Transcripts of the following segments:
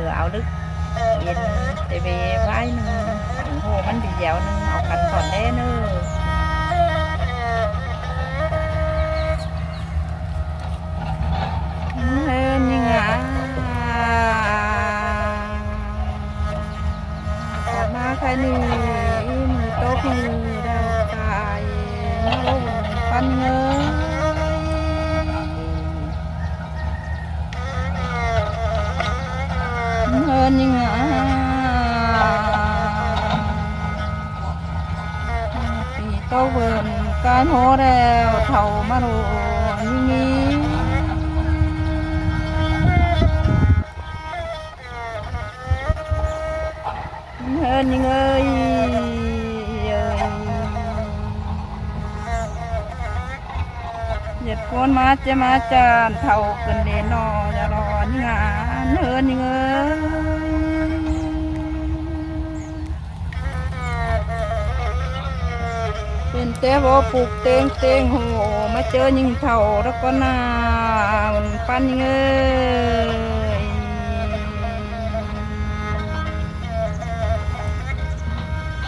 áo Đức yên để về vai nữa ủng hộ mình bị dẻo nữa áo cắn còn đen nữa nhưng mà cái này mình tốt như đào cài nó phân ngơ hơn nhưng thì tôi vườn cái hố đèo thầu mà đồ như hơn nhưng ơi nhật con má chàn thầu cần đến nó nhà đó nhưng hơn nhưng ơiเป็นแต่บ่ปลูกเตงโหมาเจอยิงเท่าแล้วก็น่าปันเงย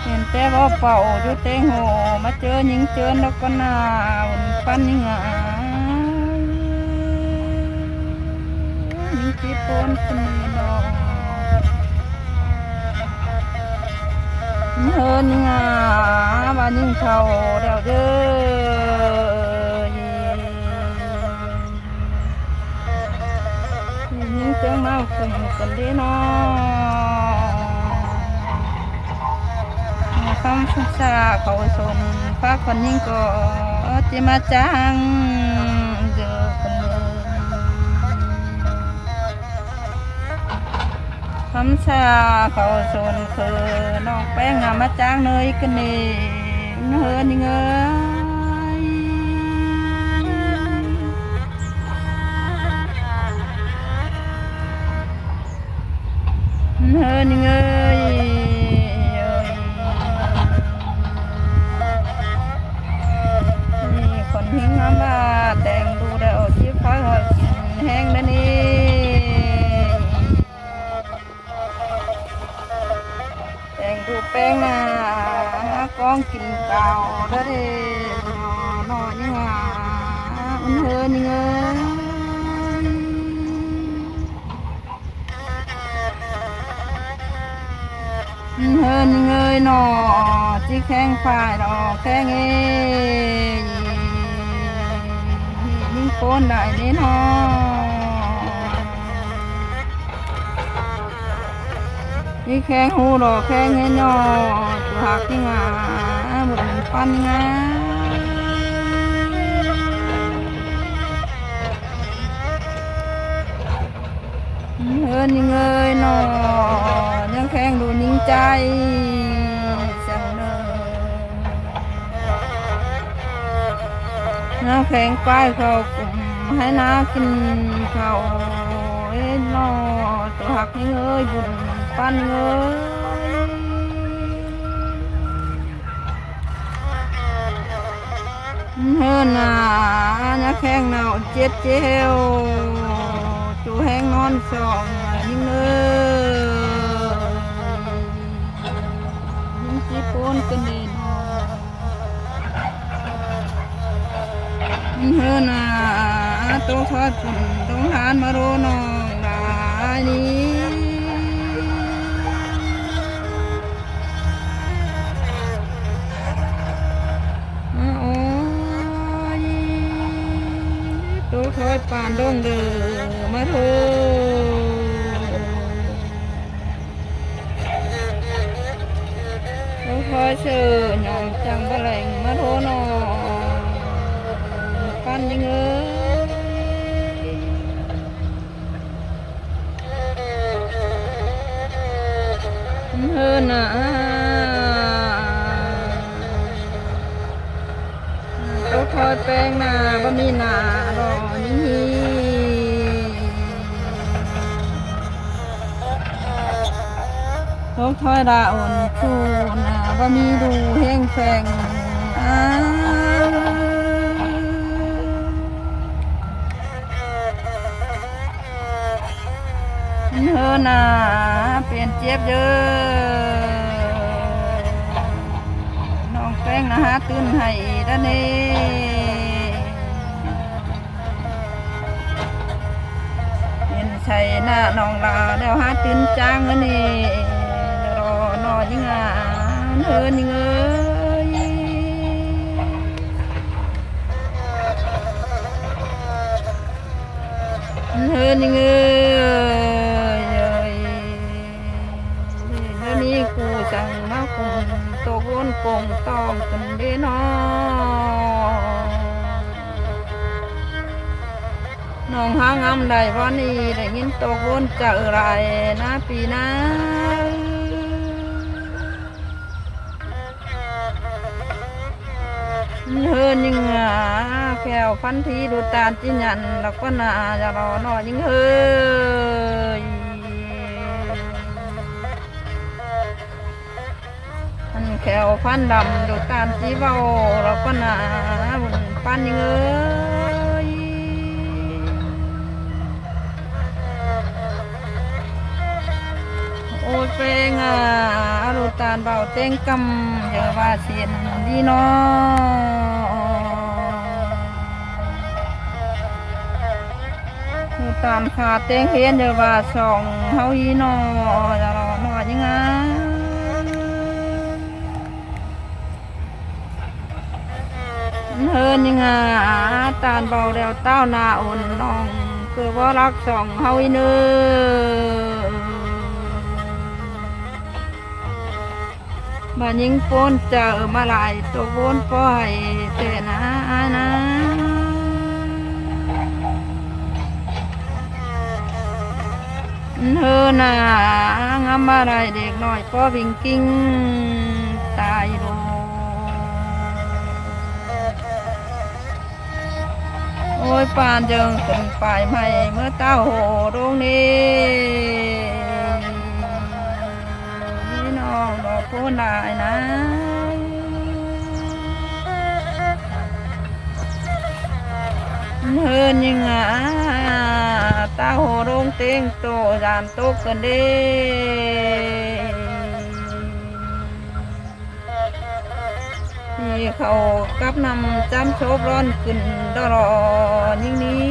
เป็นแต่บ่เป่าอยู่เตงโหมาเจอยิงเจอแล้วก็น่าปันยิงยิงจีปนขึ้นนอนhơn và những thầu đèo dơi những tiếng mau cùng cần đi nó không xa khẩu sồn phát phần những có chỉ mà trắng giờ phần thấm xa khẩu sồn khờ nó bé ngà má trắng nơi cái này nó hơn đi ngơi hơn đi ngơi còn hiến ngắm ba đèn đu đèo chiếc khói hồi hang lên đi đèn đu bén con kín cào đó đi nó như hơn như hơn như ơi nó chỉ khen phải nó khen nghe những con đại đến nó đi khen hú đồ khen nghe nhỏ chủ hạt đi một phân hơn những ơi nó những khen đồ những chay chẳng nó khen quay khẩu cũng hay nó kinh khẩu nó chủ hạt những ơi buồn pan ơi hơn nhá khen nào chết treo chú hang ngon sòng những nơi những chiếc con cái nền hơn tôi thoát tôi hàn mà đồ nó là đi tôi thôi bàn đông được mà thôi tôi thôi sợ nhọn chẳng có lạnh mà thôi nó pan những ơi hơn tôi thôiแป้งบะหมี่รอนี่tôi thôi ổn chuบะหมี่ดูแห้งแฝง เฮอนาเปลี่ยนเจ็บเยอะน้องแป้งนะฮะตื่นให้ด้านนี้เห็นใช่หน้าน้องลาเดี๋ยวหาตื่นจ้างอันนี้เดี๋ยวรอนอยิงอ่ะเฮินยิงเอ้ยเฮินยิงเอ้ยเดี๋ยวนี้กูสั่งมาคุมตัววนกงต้องกันเด้นอน้องหางามได้วันนี้ได้ยินตัววนจะอะไรนะปีนะเฮินยิงอ่ะแขวฟันทีดูตาจิญันแล้วก็น่าจะรอนอยิงเฮ้ยมันแขวฟันดำดูตาจีเบาแล้วก็น่าบุญปันยิงเอ้ยโอ้ยเพลงอ่ะดูตาเบาเต้งกำเยอะว่าเสียนดีเนาะดูตามขาเต้งเฮียนเยอะว่าสองเฮาอีเนาะจะรอหน่อยยังไงเฮินยังไงตาเบาเดียวเต้าหน้าอุ่นน้องคือว่ารักสองเฮาอีเนื้อบายิงโปนเจอมาหลายตัวโปนปล่อยแต่นะเฮอน่างามอะไรเด็กน้อยก็วิ่งกิ้งตายโลโอ้ยปานเจิงเป็นฝ่ายใหม่เมื่อเต้าโหตรงนี้นี่น้องดอกพูนได้นะเฮินยังไงตาโหโรงเต็งโตยานตกกันเด้ที่เขากับนำจำโชบร้อนขึ้นดอรอยิ่งนี้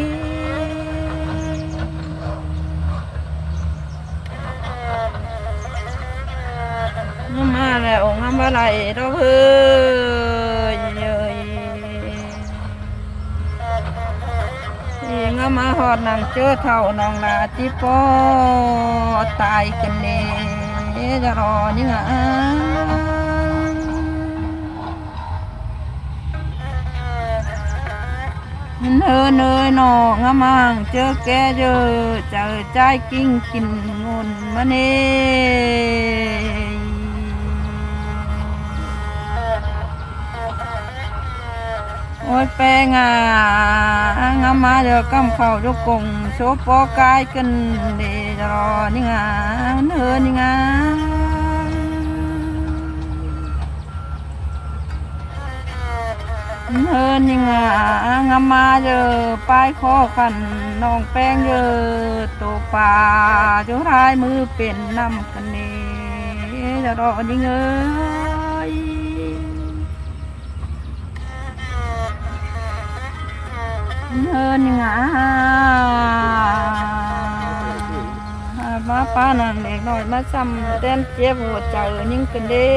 มาแล้วงามอะไรเราเฮ้ยงามาหอดนางเจอเท่านองนาจิปอตายกันเน่จะรอยังไงเฮ้เนยหนองามังเจอแกเจอใจกิ้งกินงนมาเน่โอ้ยแปงอ่ะงามาเดี๋ยวกำเข่ายกกงโซปอกายกันเดจะรอนี่งาเนินนี่งาเนินนี่งางามาเจอปลายคอกันน้องแป้งเยอะตัวป่าจุรายมือเป็นน้ำกันเดจะรอนี่เงยเฮินยังไงมาป้านั่งเด็กหน่อยมาซ้ำเต้นเจ็บหัวใจยิ่งกันเด้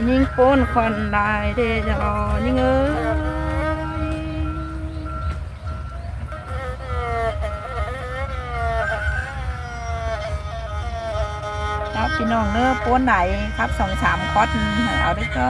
ยิ่งโป้นควันได้เด้จะรอยิ่งเอ้ยครับพี่น้องเนื้อโป้นไหนครับ2-3 คอร์สเอาได้ก็